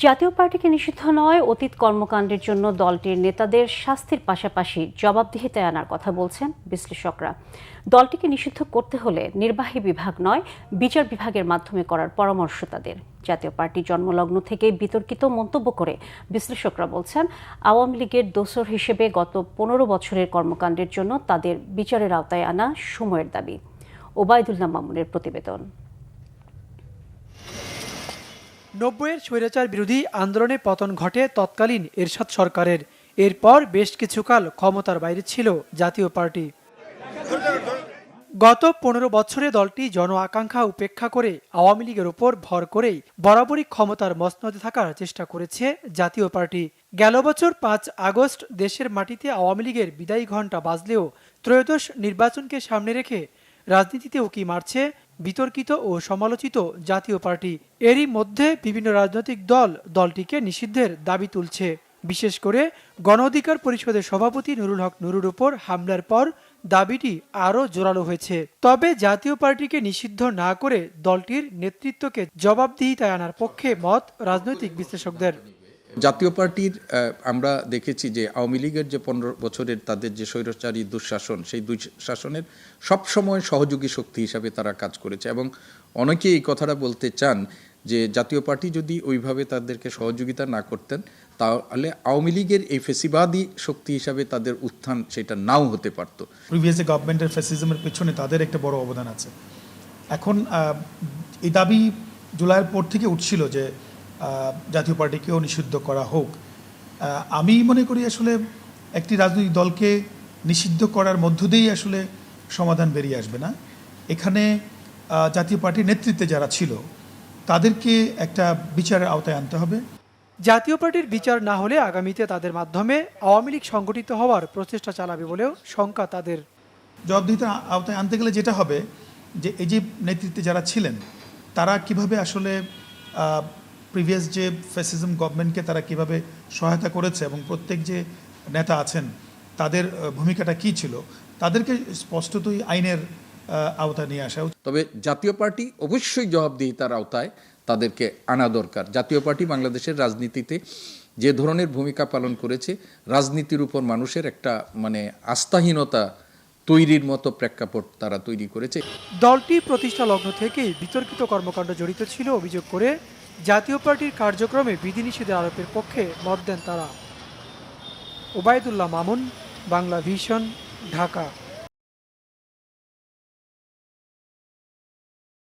জাতীয় পার্টিকে নিষিদ্ধ নয়, অতীত কর্মকাণ্ডের জন্য দলটির নেতাদের শাস্তির পাশাপাশি জবাবদিহিতায় আনার কথা বলছেন বিশ্লেষকরা। দলটিকে নিষিদ্ধ করতে হলে নির্বাহী বিভাগ নয়, বিচার বিভাগের মাধ্যমে করার পরামর্শ তাদের। জাতীয় পার্টি জন্মলগ্ন থেকে বিতর্কিত মন্তব্য করে বিশ্লেষকরা বলছেন, আওয়ামী লীগের দোসর হিসেবে গত ১৫ বছরের কর্মকাণ্ডের জন্য তাদের বিচারের আওতায় আনা সময়ের দাবি। ওবায়দুল্লাহ মামুনের প্রতিবেদন। ৯০-এর স্বৈরাচার বিরোধী আন্দোলনে পতন ঘটে তৎকালীন এরশাদ সরকারের। এরপর বেশ কিছুকাল ক্ষমতার বাইরে ছিল জাতীয় পার্টি। গত ১৫ বছরে দলটি জন আকাঙ্ক্ষা উপেক্ষা করে আওয়ামী লীগের উপর ভর করেই বরাবরই ক্ষমতার মসনদে থাকার চেষ্টা করেছে জাতীয় পার্টি। গেল বছর ৫ আগস্ট দেশের মাটিতে আওয়ামী লীগের বিদায়ী ঘণ্টা বাজলেও ত্রয়োদশ নির্বাচনকে সামনে রেখে রাজনীতিতে উকি মারছে বিতর্কিত ও সমালোচিত জাতীয় পার্টি। এরই মধ্যে বিভিন্ন রাজনৈতিক দল দলটিকে নিষিদ্ধের দাবি তুলছে। বিশেষ করে গণ অধিকার পরিষদের সভাপতি নুরুল হক নুরুর উপর হামলার পর দাবিটি আরও জোরালো হয়েছে। তবে জাতীয় পার্টিকে নিষিদ্ধ না করে দলটির নেতৃত্বকে জবাবদিহিতায় আনার পক্ষে মত রাজনৈতিক বিশ্লেষকদের। জাতীয় পার্টির আমরা দেখেছি যে আওয়ামী লীগের যে ১৫ বছরের তাদের যে স্বৈরাচারী দুঃশাসন, সেই দুঃশাসনের সবসময় সহযোগী শক্তি হিসাবে তারা কাজ করেছে এবং অনেকে এই কথাটা বলতে চান যে জাতীয় পার্টি যদি ওইভাবে তাদেরকে সহযোগিতা না করতেন তাহলে আওয়ামী লীগের এই ফেসিবাদী শক্তি হিসাবে তাদের উত্থান সেটা নাও হতে পারত। প্রিভিয়াস গভর্নমেন্টের ফ্যাসিজমের পেছনে তাদের একটা বড় অবদান আছে। এখন এই দাবি জুলাইয়ের পর থেকে উঠছিল যে জাতীয় পার্টিকেও নিষিদ্ধ করা হোক। আমি মনে করি আসলে একটি রাজনৈতিক দলকে নিষিদ্ধ করার মধ্য দিয়েই আসলে সমাধান বেরিয়ে আসবে না। এখানে জাতীয় পার্টির নেতৃত্বে যারা ছিল তাদেরকে একটা বিচারের আওতায় আনতে হবে। জাতীয় পার্টির বিচার না হলে আগামীতে তাদের মাধ্যমে আওয়ামী লীগ সংগঠিত হওয়ার প্রচেষ্টা চালাবে বলেও শঙ্কা তাদের। জবাবদিহিতার আওতায় আনতে গেলে যেটা হবে যে এই যে নেতৃত্বে যারা ছিলেন তারা কিভাবে আসলে প্রিভিয়াস যে ফ্যাসিজম গভর্নমেন্টকে তারা কিভাবে সহায়তা করেছে এবং প্রত্যেক যে নেতা আছেন তাদের ভূমিকাটা কি ছিল, তাদেরকে স্পষ্টতই আইনের আওতায় নিয়ে আসা। তবে জাতীয় পার্টি অবশ্যই জবাবদিহিতার আওতায় তাদেরকে আনা দরকার। জাতীয় পার্টি বাংলাদেশের রাজনীতিতে যে ধরনের ভূমিকা পালন করেছে, রাজনীতির উপর মানুষের একটা আস্থাহীনতা তৈরির মতো প্রেক্ষাপট তারা তৈরি করেছে। দলটি প্রতিষ্ঠা লগ্ন থেকেই বিতর্কিত কর্মকাণ্ড জড়িত ছিল অভিযোগ করে জাতীয় পার্টির কার্যক্রমে বিধিনিষেধের আরোপের পক্ষে মত দেন তারা। ওবায়দুল্লাহ মামুন, বাংলা ভিশন, ঢাকা।